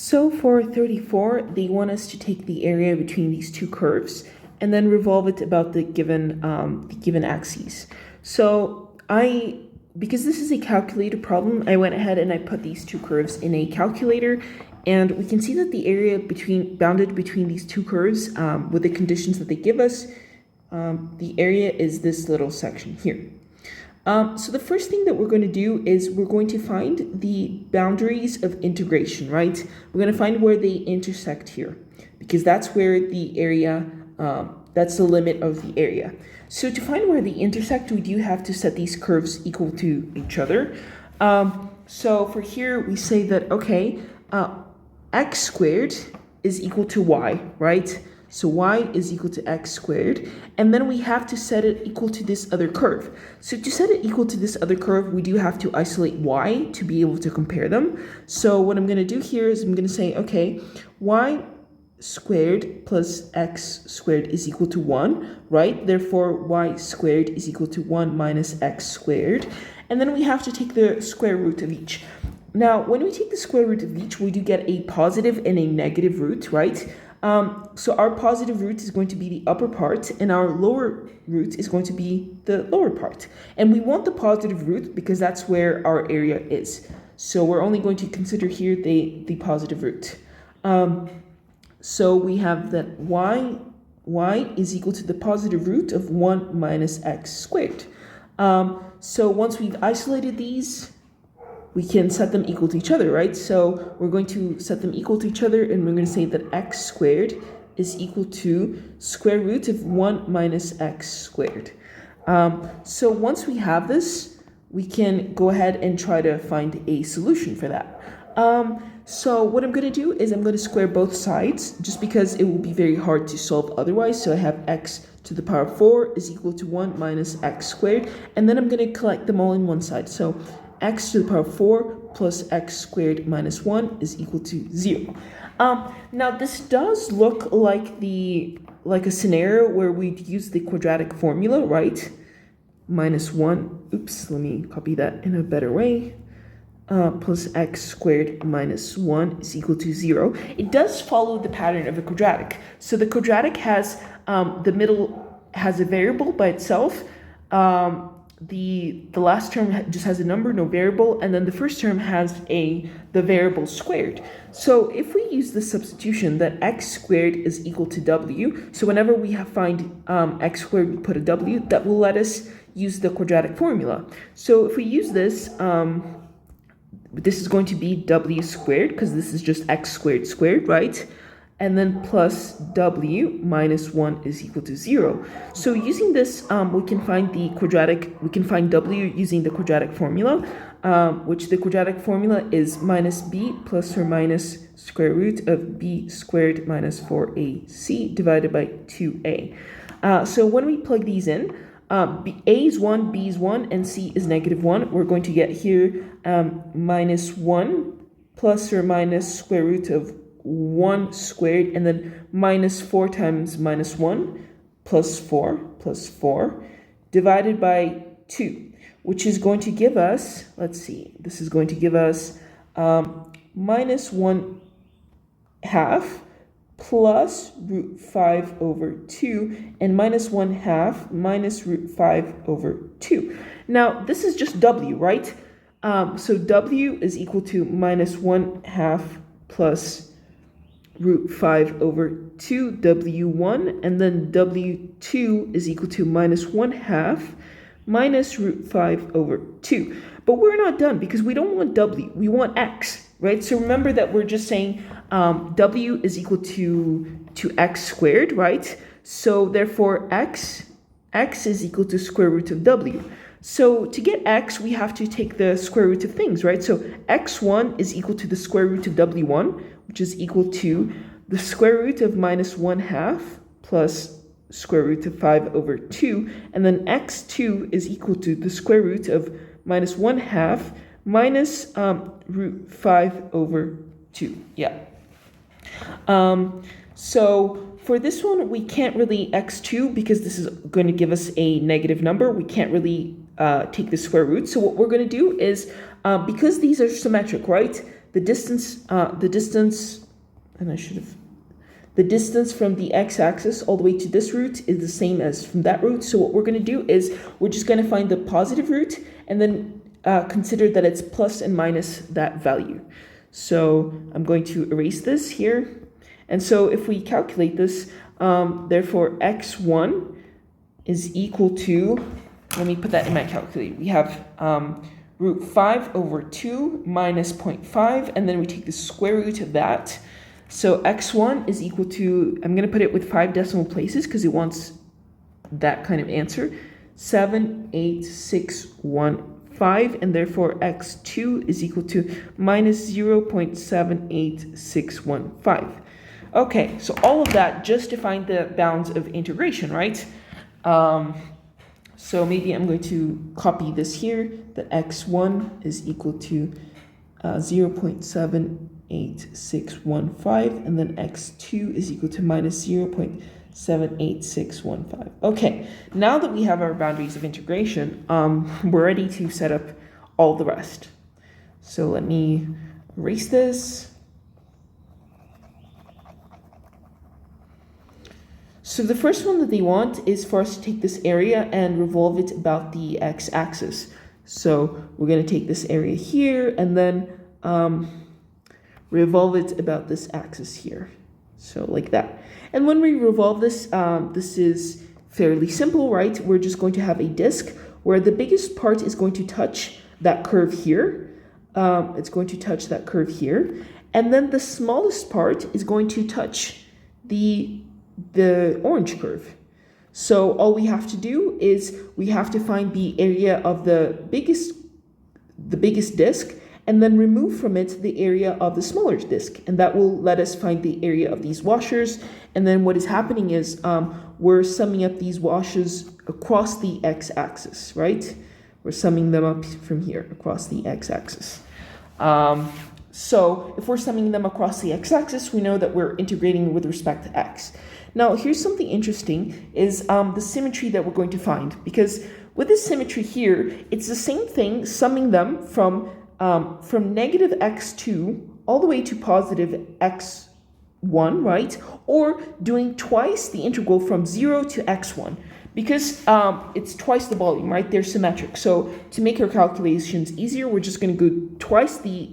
So for 34, they want us to take the area between these two curves and then revolve it about the given axes. So because this is a calculator problem, I went ahead and I put these two curves in a calculator, and we can see that the area bounded between these two curves with the conditions that they give us, the area is this little section here. So the first thing that we're going to do is we're going to find the boundaries of integration, right? We're going to find where they intersect here, because that's where the area, that's the limit of the area. So to find where they intersect, we do have to set these curves equal to each other. So for here, we say that, okay, x squared is equal to y, right? So y is equal to x squared, and then we have to set it equal to this other curve. So to set it equal to this other curve, we do have to isolate y to be able to compare them. So what I'm going to do here is I'm going to say, okay, y squared plus x squared is equal to 1, right? Therefore, y squared is equal to 1 minus x squared. And then we have to take the square root of each. Now, when we take the square root of each, we do get a positive and a negative root, right? So our positive root is going to be the upper part, and our lower root is going to be the lower part. And we want the positive root because that's where our area is. So we're only going to consider here the positive root. So we have that y is equal to the positive root of 1 minus x squared. So once we've isolated these, we can set them equal to each other, right? So we're going to set them equal to each other, and we're going to say that x squared is equal to square root of 1 minus x squared. So once we have this, we can go ahead and try to find a solution for that. So what I'm going to do is I'm going to square both sides, just because it will be very hard to solve otherwise. So I have x to the power 4 is equal to 1 minus x squared, and then I'm going to collect them all in one side. So x to the power 4 plus x squared minus 1 is equal to 0. Now this does look like a scenario where we'd use the quadratic formula, right? Minus 1, oops, let me copy that in a better way. Plus x squared minus 1 is equal to 0. It does follow the pattern of a quadratic. So the quadratic has, the middle has a variable by itself. The last term just has a number, no variable, and then the first term has the variable squared. So if we use the substitution that x squared is equal to w, so whenever we find x squared, we put a w, that will let us use the quadratic formula. So if we use this, this is going to be w squared, because this is just x squared squared, right? And then plus w minus 1 is equal to 0. So using this, we can find w using the quadratic formula, which the quadratic formula is minus b plus or minus square root of b squared minus 4ac divided by 2a. So when we plug these in, a is 1, b is 1, and c is negative 1, we're going to get here minus 1 plus or minus square root of 1 squared, and then minus 4 times minus 1 plus 4 divided by 2, which is going to give us, let's see, this is going to give us minus 1 half plus root 5 over 2, and minus 1 half minus root 5 over 2. Now, this is just w, right? So w is equal to minus 1 half plus root 5 over 2 w1, and then w2 is equal to minus 1 half minus root 5 over 2. But we're not done, because we don't want w, we want x, right? So remember that we're just saying w is equal to x squared, right? So therefore x is equal to square root of w. So to get x, we have to take the square root of things, right? So x1 is equal to the square root of w1, which is equal to the square root of minus 1 half plus square root of 5 over 2. And then x2 is equal to the square root of minus 1 half minus root 5 over 2. Yeah. So for this one, we can't really x2, because this is going to give us a negative number. We can't really take the square root. So what we're going to do is, because these are symmetric, right? the distance, and I should have, the distance from the x-axis all the way to this root is the same as from that root. So what we're going to do is we're just going to find the positive root and then consider that it's plus and minus that value. So I'm going to erase this here. And so if we calculate this, therefore x1 is equal to, let me put that in my calculator. We have root 5 over 2 minus 0.5, and then we take the square root of that. So x1 is equal to, I'm going to put it with 5 decimal places because it wants that kind of answer, 78615, and therefore x2 is equal to minus 0.78615. Okay, so all of that just to find the bounds of integration, right? So maybe I'm going to copy this here, that x1 is equal to 0.78615, and then x2 is equal to minus 0.78615. Okay, now that we have our boundaries of integration, we're ready to set up all the rest. So let me erase this. So the first one that they want is for us to take this area and revolve it about the x-axis. So we're going to take this area here and then revolve it about this axis here. So like that. And when we revolve this, this is fairly simple, right? We're just going to have a disk where the biggest part is going to touch that curve here. It's going to touch that curve here. And then the smallest part is going to touch the orange curve. So all we have to do is we have to find the area of the biggest disk and then remove from it the area of the smaller disk, and that will let us find the area of these washers. And then what is happening is we're summing up these washes across the x-axis, right? We're summing them up from here across the x-axis. So if we're summing them across the x-axis, we know that we're integrating with respect to x. Now, here's something interesting, is the symmetry that we're going to find. Because with this symmetry here, it's the same thing, summing them from negative x2 all the way to positive x1, right? Or doing twice the integral from 0 to x1. Because it's twice the volume, right? They're symmetric. So to make our calculations easier, we're just going to go twice the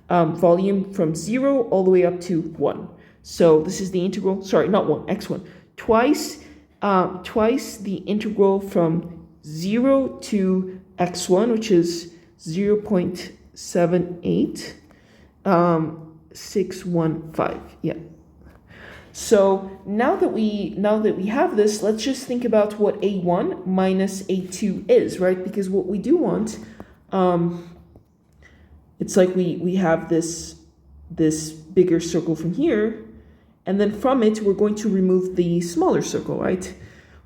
volume from 0 all the way up to 1. So this is the integral, sorry, not 1, x1. Twice the integral from 0 to x1, which is 0.78615. Yeah. So now that we have this, let's just think about what A1 minus A2 is, right? Because what we do want, it's like we have this bigger circle from here, and then from it we're going to remove the smaller circle, right?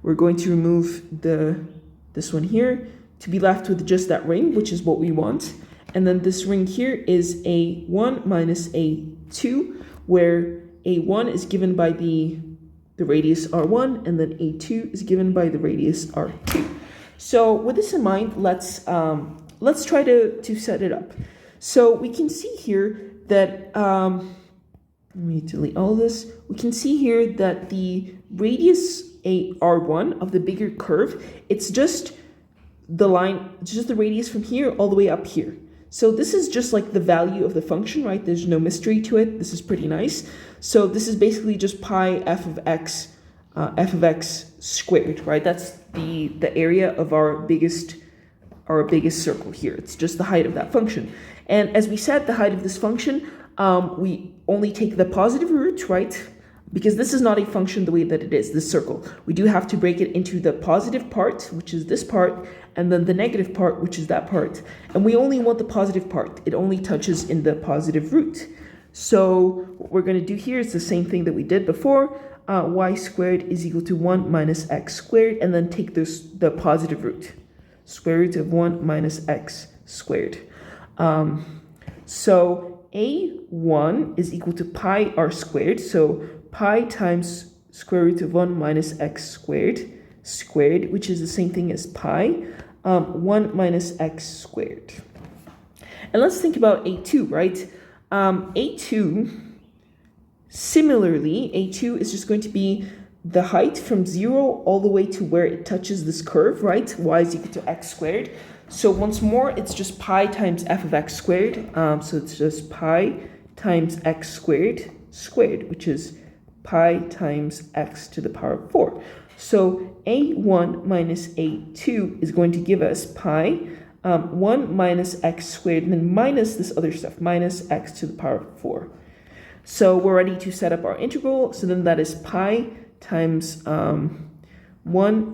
We're going to remove this one here to be left with just that ring, which is what we want. And then this ring here is A1 minus A2, where A1 is given by the radius R1, and then A2 is given by the radius R2. So with this in mind, let's try to set it up. So we can see here that, let me delete all this. We can see here that the radius R1 of the bigger curve, it's just the line, just the radius from here all the way up here. So this is just like the value of the function, right? There's no mystery to it. This is pretty nice. So this is basically just pi f of x squared, right? That's the area of our biggest circle here. It's just the height of that function. And as we said, the height of this function, we only take the positive root, right? Because this is not a function the way that it is, this circle. We do have to break it into the positive part, which is this part, and then the negative part, which is that part. And we only want the positive part. It only touches in the positive root. So what we're going to do here is the same thing that we did before. Y squared is equal to 1 minus x squared, and then take the positive root. Square root of 1 minus x squared. So A1 is equal to pi r squared. So pi times square root of 1 minus x squared, which is the same thing as pi, 1 minus x squared. And let's think about A2, right? A2, similarly, A2 is just going to be the height from 0 all the way to where it touches this curve, right? Y is equal to x squared. So once more, it's just pi times f of x squared. So it's just pi times x squared, which is pi times x to the power of 4. So a1 minus a2 is going to give us pi 1 minus x squared, and then minus this other stuff, minus x to the power of 4. So we're ready to set up our integral. So then that is pi times 1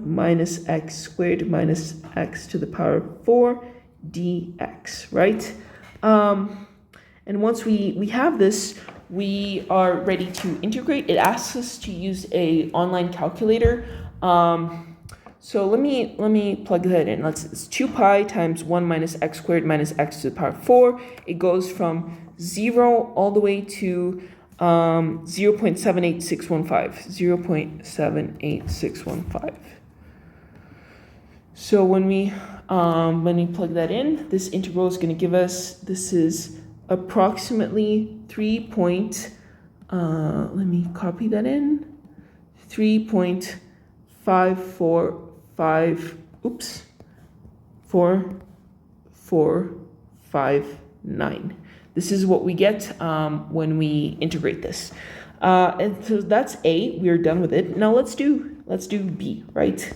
minus x squared minus x to the power of 4 dx, right? And once we have this, we are ready to integrate. It asks us to use a online calculator. So let me plug that in. It's 2 pi times 1 minus x squared minus x to the power of 4. It goes from 0 all the way to 0.78615. 0.78615. So when we plug that in, this integral is going to give us, this is approximately 3.545 let me copy that in, 4459. This is what we get when we integrate this. And so that's A, we're done with it. Now let's do B, right?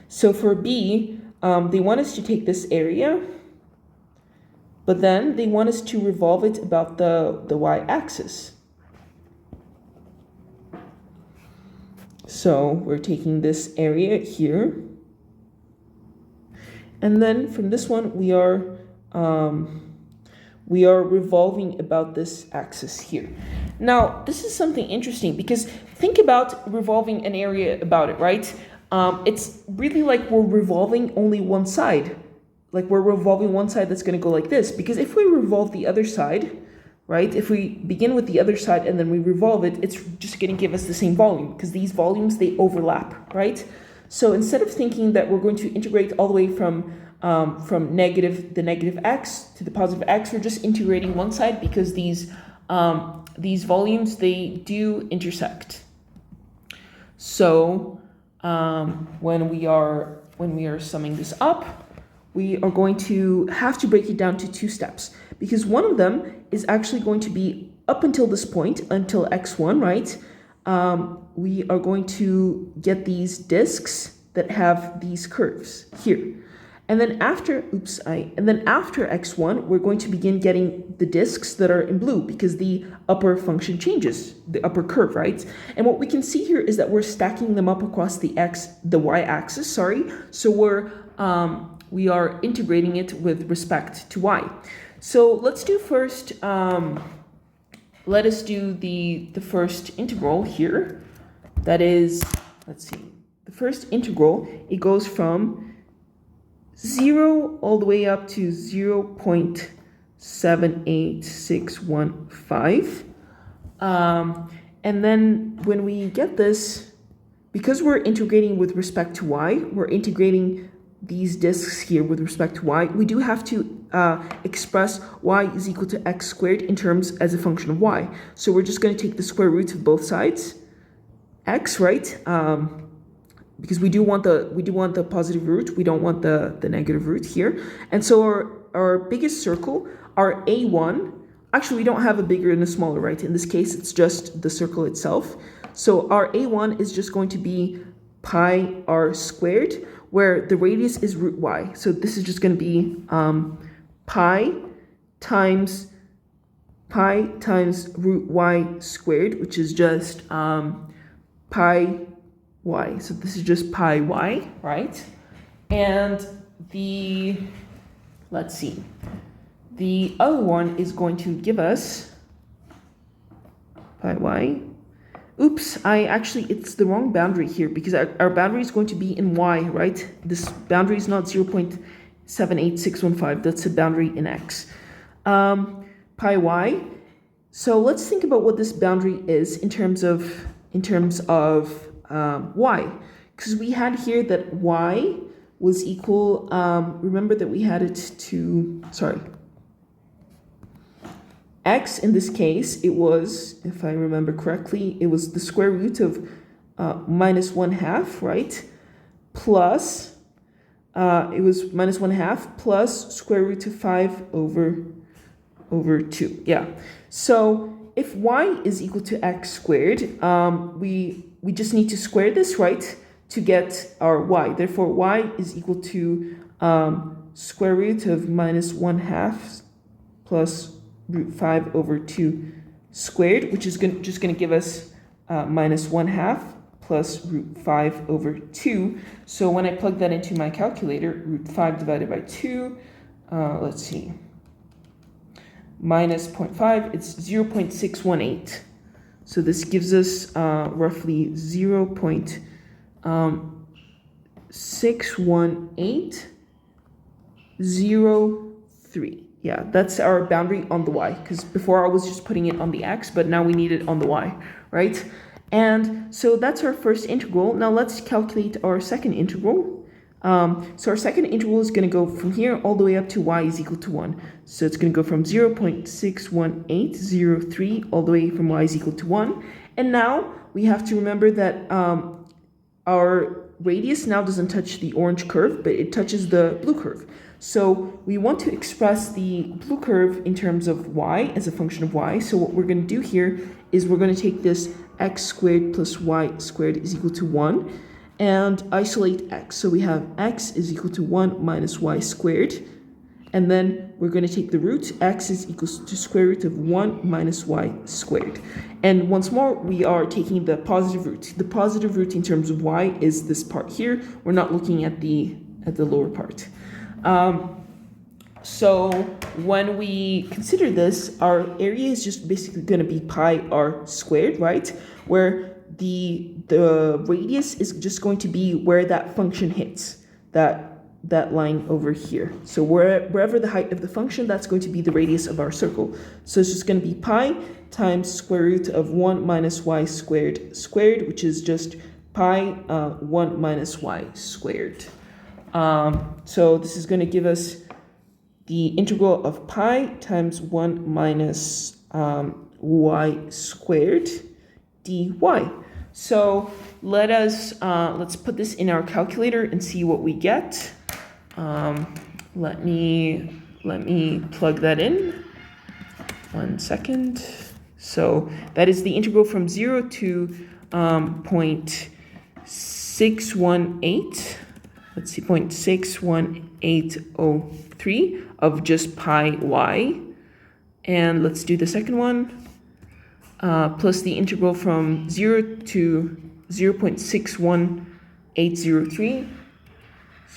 So for B, they want us to take this area, but then they want us to revolve it about the y-axis. So we're taking this area here, and then from this one we are revolving about this axis here. Now this is something interesting, because think about revolving an area about it, right? It's really like we're revolving only one side. Like we're revolving one side that's going to go like this, because if we revolve the other side, right, if we begin with the other side and then we revolve it, it's just going to give us the same volume, because these volumes, they overlap, right? So instead of thinking that we're going to integrate all the way from the negative x to the positive x, we're just integrating one side, because these volumes, they do intersect. So when we are summing this up, we are going to have to break it down to 2 steps, because one of them is actually going to be up until this point, until x1, right? We are going to get these discs that have these curves here. And then after x1, we're going to begin getting the discs that are in blue, because the upper function changes, the upper curve, right? And what we can see here is that we're stacking them up across the y-axis, sorry. So we are integrating it with respect to y. So let's do first, let us do the first integral here. That is, let's see, the first integral, it goes from 0 all the way up to 0.78615. And then when we get this, because we're integrating with respect to y, we're integrating these discs here with respect to y, we do have to express y is equal to x squared in terms as a function of y. So we're just going to take the square roots of both sides, x, right? Because we do want the positive root, we don't want the negative root here. And so our biggest circle, our A1, actually we don't have a bigger and a smaller, right? In this case, it's just the circle itself. So our A1 is just going to be pi r squared, where the radius is root y. So this is just going to be pi times root y squared, which is just pi y. So this is just pi y, right? And let's see, the other one is going to give us pi y. Oops, it's the wrong boundary here, because our boundary is going to be in y, right? This boundary is not 0.78615, that's a boundary in x. Pi y. So let's think about what this boundary is in terms of y, because we had here that y was equal, remember that we had it to, x in this case, it was, if I remember correctly, it was the square root of minus 1/2, right? Plus, it was minus 1/2 plus square root of 5 over 2. Yeah. So if y is equal to x squared, we just need to square this, right, to get our y. Therefore, y is equal to square root of minus 1/2 plus root 5 over 2 squared, which is just going to give us minus 1/2 plus root 5 over 2. So when I plug that into my calculator, root 5 divided by 2, let's see, minus 0.5, it's 0.618. So this gives us roughly 0.61803. Yeah, that's our boundary on the y, because before I was just putting it on the x, but now we need it on the y, right? And so that's our first integral. Now let's calculate our second integral. So our second integral is going to go from here all the way up to y is equal to 1. So it's going to go from 0.61803 all the way from y is equal to 1. And now we have to remember that our radius now doesn't touch the orange curve, but it touches the blue curve. So we want to express the blue curve in terms of y as a function of y. So what we're going to do here is we're going to take this x squared plus y squared is equal to 1 and isolate x. So we have x is equal to 1 minus y squared. And then we're going to take the root. X is equal to square root of 1 minus y squared. And once more, we are taking the positive root. The positive root in terms of y is this part here. We're not looking at the lower part. So when we consider this, our area is just basically going to be pi r squared, right? Where the radius is just going to be where that function hits, that line over here. So wherever the height of the function, that's going to be the radius of our circle. So it's just going to be pi times square root of 1 minus y squared, which is just pi 1 minus y squared. So this is going to give us the integral of pi times 1 minus y squared dy. So let's put this in our calculator and see what we get. Let me plug that in. 1 second. So that is the integral from 0 to 0.618. Let's see, 0.61803 of just pi y. And let's do the second one. Plus the integral from 0 to 0.61803.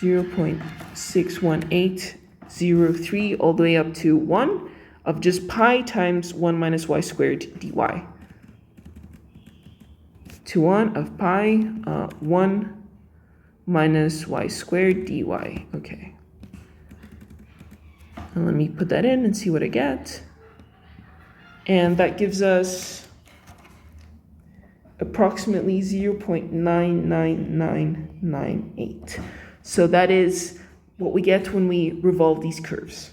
0.61803 all the way up to 1 of just pi times 1 minus y squared dy. To 1 of pi 1 minus y squared dy. Okay. And let me put that in and see what I get. And that gives us approximately 0.99998. So that is what we get when we revolve these curves.